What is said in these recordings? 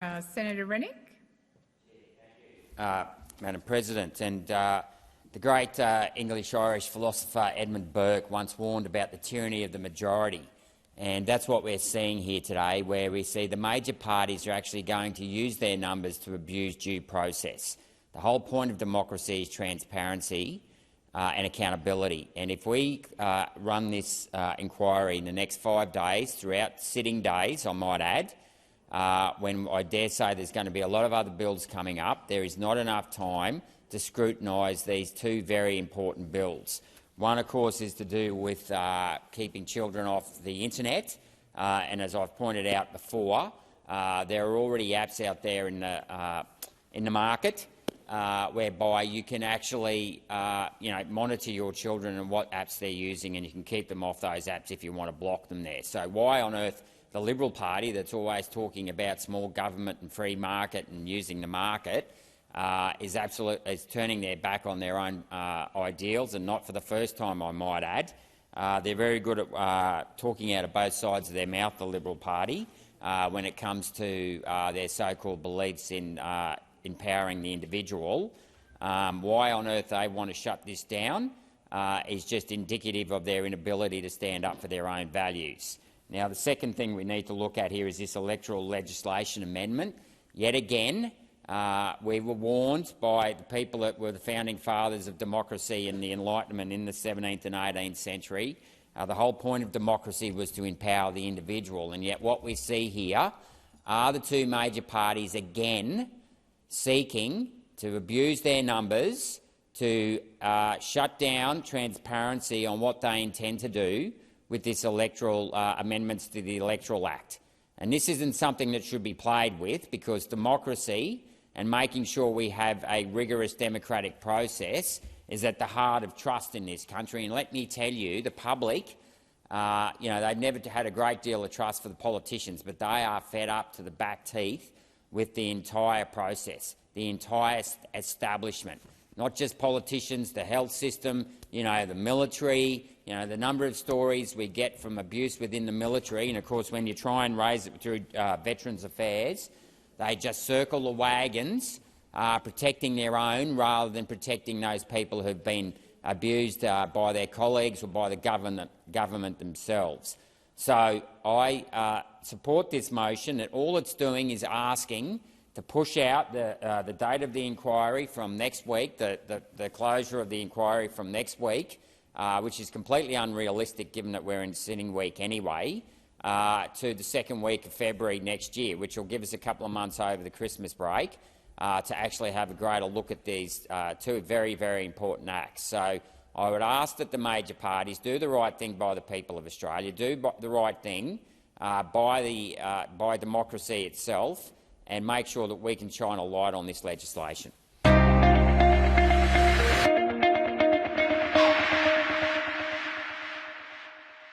Senator Rennick. Madam President, and the great English-Irish philosopher Edmund Burke once warned about the tyranny of the majority, and that's what we're seeing here today, where we see the major parties are actually going to use their numbers to abuse due process. The whole point of democracy is transparency and accountability, and if we run this inquiry in the next 5 days, throughout sitting days, I might add, when I dare say there's going to be a lot of other bills coming up, there is not enough time to scrutinise these two very important bills. One, of course, is to do with keeping children off the internet, and as I've pointed out before, there are already apps out there in the market whereby you can actually monitor your children and what apps they're using, and you can keep them off those apps if you want to block them there. So why on earth the Liberal Party, that's always talking about small government and free market and using the market, is turning their back on their own ideals, and not for the first time, I might add. They're very good at talking out of both sides of their mouth, the Liberal Party, when it comes to their so-called beliefs in empowering the individual. Why on earth they want to shut this down is just indicative of their inability to stand up for their own values. Now, the second thing we need to look at here is this electoral legislation amendment. Yet again, we were warned by the people that were the founding fathers of democracy and the Enlightenment in the 17th and 18th century. The whole point of democracy was to empower the individual, and yet what we see here are the two major parties again seeking to abuse their numbers to shut down transparency on what they intend to do with this electoral amendments to the Electoral Act. And this isn't something that should be played with, because democracy and making sure we have a rigorous democratic process is at the heart of trust in this country. And let me tell you, the public, they've never had a great deal of trust for the politicians, but they are fed up to the back teeth with the entire process, the entire establishment. Not just politicians, the health system, the military, the number of stories we get from abuse within the military, and of course when you try and raise it through Veterans Affairs, they just circle the wagons, protecting their own rather than protecting those people who have been abused by their colleagues or by the government themselves. So I support this motion, that all it's doing is asking to push out the date of the inquiry from next week, the closure of the inquiry from next week, which is completely unrealistic given that we're in sitting week anyway, to the second week of February next year, which will give us a couple of months over the Christmas break to actually have a greater look at these two very, very important acts. So I would ask that the major parties do the right thing by the people of Australia, do the right thing by democracy itself, and make sure that we can shine a light on this legislation.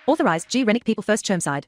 Authorised G. Rennick People First Chermside.